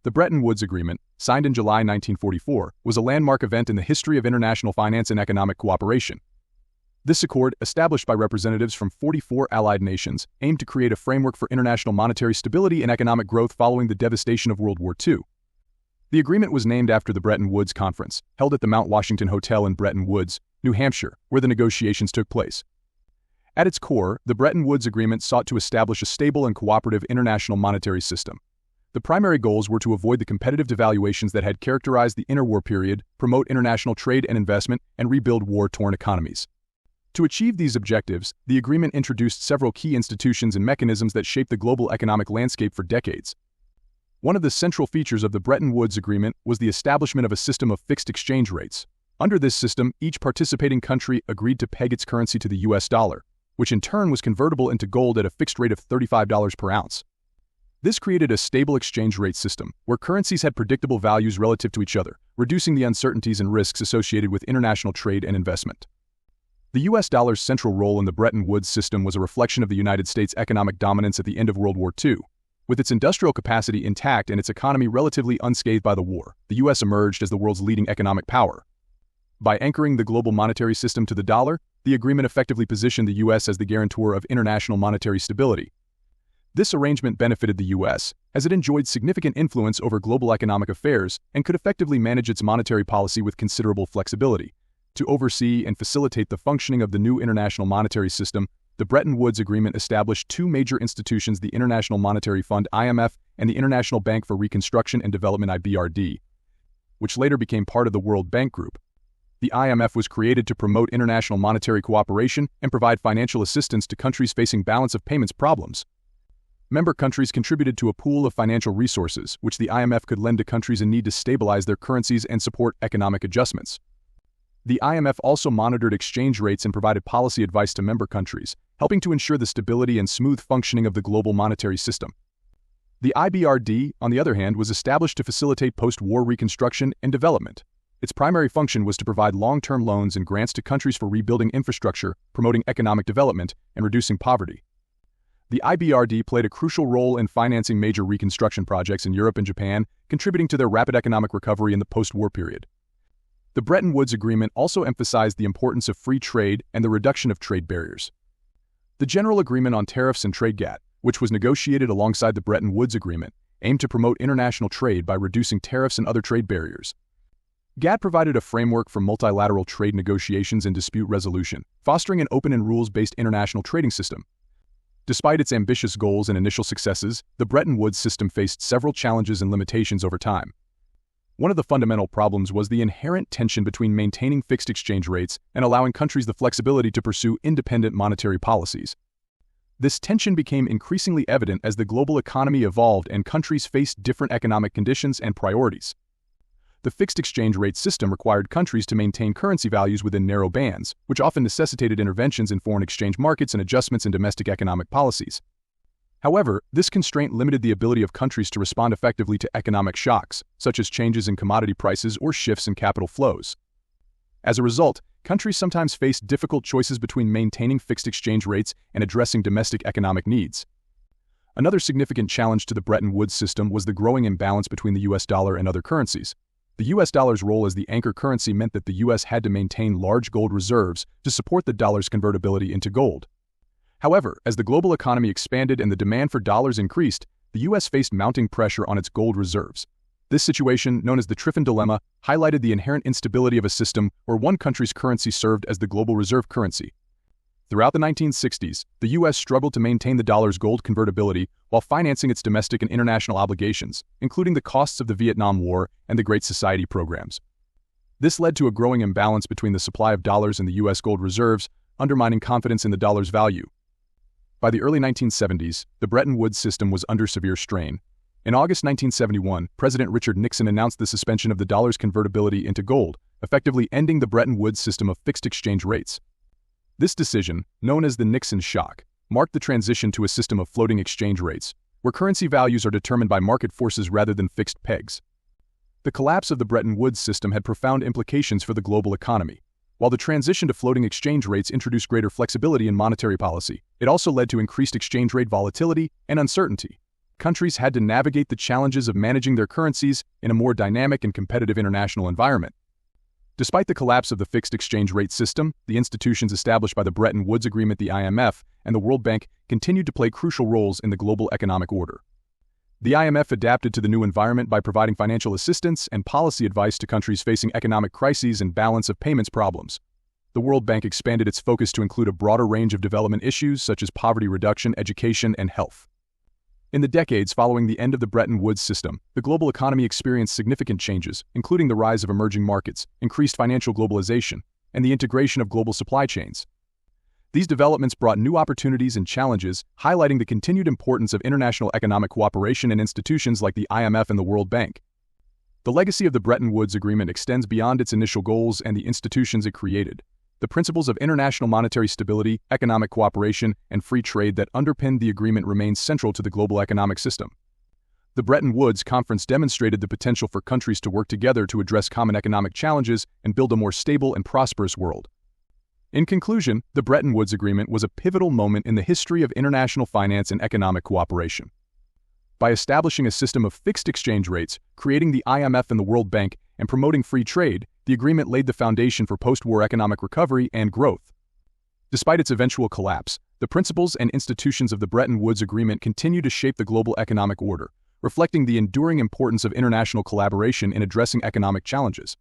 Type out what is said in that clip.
The Bretton Woods Agreement, signed in July 1944, was a landmark event in the history of international finance and economic cooperation. This accord, established by representatives from 44 allied nations, aimed to create a framework for international monetary stability and economic growth following the devastation of World War II. The agreement was named after the Bretton Woods Conference, held at the Mount Washington Hotel in Bretton Woods, New Hampshire, where the negotiations took place. At its core, the Bretton Woods Agreement sought to establish a stable and cooperative international monetary system. The primary goals were to avoid the competitive devaluations that had characterized the interwar period, promote international trade and investment, and rebuild war-torn economies. To achieve these objectives, the agreement introduced several key institutions and mechanisms that shaped the global economic landscape for decades. One of the central features of the Bretton Woods Agreement was the establishment of a system of fixed exchange rates. Under this system, each participating country agreed to peg its currency to the US dollar, which in turn was convertible into gold at a fixed rate of $35 per ounce. This created a stable exchange rate system, where currencies had predictable values relative to each other, reducing the uncertainties and risks associated with international trade and investment. The US dollar's central role in the Bretton Woods system was a reflection of the United States' economic dominance at the end of World War II. With its industrial capacity intact and its economy relatively unscathed by the war, the US emerged as the world's leading economic power. By anchoring the global monetary system to the dollar, the agreement effectively positioned the US as the guarantor of international monetary stability. This arrangement benefited the US, as it enjoyed significant influence over global economic affairs and could effectively manage its monetary policy with considerable flexibility. To oversee and facilitate the functioning of the new international monetary system, the Bretton Woods Agreement established two major institutions, the International Monetary Fund (IMF) and the International Bank for Reconstruction and Development (IBRD), which later became part of the World Bank Group. The IMF was created to promote international monetary cooperation and provide financial assistance to countries facing balance of payments problems. Member countries contributed to a pool of financial resources, which the IMF could lend to countries in need to stabilize their currencies and support economic adjustments. The IMF also monitored exchange rates and provided policy advice to member countries, helping to ensure the stability and smooth functioning of the global monetary system. The IBRD, on the other hand, was established to facilitate post-war reconstruction and development. Its primary function was to provide long-term loans and grants to countries for rebuilding infrastructure, promoting economic development, and reducing poverty. The IBRD played a crucial role in financing major reconstruction projects in Europe and Japan, contributing to their rapid economic recovery in the post-war period. The Bretton Woods Agreement also emphasized the importance of free trade and the reduction of trade barriers. The General Agreement on Tariffs and Trade (GATT), which was negotiated alongside the Bretton Woods Agreement, aimed to promote international trade by reducing tariffs and other trade barriers. GATT provided a framework for multilateral trade negotiations and dispute resolution, fostering an open and rules-based international trading system. Despite its ambitious goals and initial successes, the Bretton Woods system faced several challenges and limitations over time. One of the fundamental problems was the inherent tension between maintaining fixed exchange rates and allowing countries the flexibility to pursue independent monetary policies. This tension became increasingly evident as the global economy evolved and countries faced different economic conditions and priorities. The fixed exchange rate system required countries to maintain currency values within narrow bands, which often necessitated interventions in foreign exchange markets and adjustments in domestic economic policies. However, this constraint limited the ability of countries to respond effectively to economic shocks, such as changes in commodity prices or shifts in capital flows. As a result, countries sometimes faced difficult choices between maintaining fixed exchange rates and addressing domestic economic needs. Another significant challenge to the Bretton Woods system was the growing imbalance between the US dollar and other currencies. The US dollar's role as the anchor currency meant that the US had to maintain large gold reserves to support the dollar's convertibility into gold. However, as the global economy expanded and the demand for dollars increased, the US faced mounting pressure on its gold reserves. This situation, known as the Triffin dilemma, highlighted the inherent instability of a system where one country's currency served as the global reserve currency. Throughout the 1960s, the US struggled to maintain the dollar's gold convertibility while financing its domestic and international obligations, including the costs of the Vietnam War and the Great Society programs. This led to a growing imbalance between the supply of dollars and the US gold reserves, undermining confidence in the dollar's value. By the early 1970s, the Bretton Woods system was under severe strain. In August 1971, President Richard Nixon announced the suspension of the dollar's convertibility into gold, effectively ending the Bretton Woods system of fixed exchange rates. This decision, known as the Nixon shock, marked the transition to a system of floating exchange rates, where currency values are determined by market forces rather than fixed pegs. The collapse of the Bretton Woods system had profound implications for the global economy. While the transition to floating exchange rates introduced greater flexibility in monetary policy, it also led to increased exchange rate volatility and uncertainty. countries had to navigate the challenges of managing their currencies in a more dynamic and competitive international environment. Despite the collapse of the fixed exchange rate system, the institutions established by the Bretton Woods Agreement, the IMF, and the World Bank continued to play crucial roles in the global economic order. The IMF adapted to the new environment by providing financial assistance and policy advice to countries facing economic crises and balance of payments problems. The World Bank expanded its focus to include a broader range of development issues such as poverty reduction, education, and health. In the decades following the end of the Bretton Woods system, the global economy experienced significant changes, including the rise of emerging markets, increased financial globalization, and the integration of global supply chains. These developments brought new opportunities and challenges, highlighting the continued importance of international economic cooperation and institutions like the IMF and the World Bank. The legacy of the Bretton Woods Agreement extends beyond its initial goals and the institutions it created. The principles of international monetary stability, economic cooperation, and free trade that underpinned the agreement remain central to the global economic system. The Bretton Woods Conference demonstrated the potential for countries to work together to address common economic challenges and build a more stable and prosperous world. In conclusion, the Bretton Woods Agreement was a pivotal moment in the history of international finance and economic cooperation. By establishing a system of fixed exchange rates, creating the IMF and the World Bank, and promoting free trade, the agreement laid the foundation for post-war economic recovery and growth. Despite its eventual collapse, the principles and institutions of the Bretton Woods Agreement continue to shape the global economic order, reflecting the enduring importance of international collaboration in addressing economic challenges.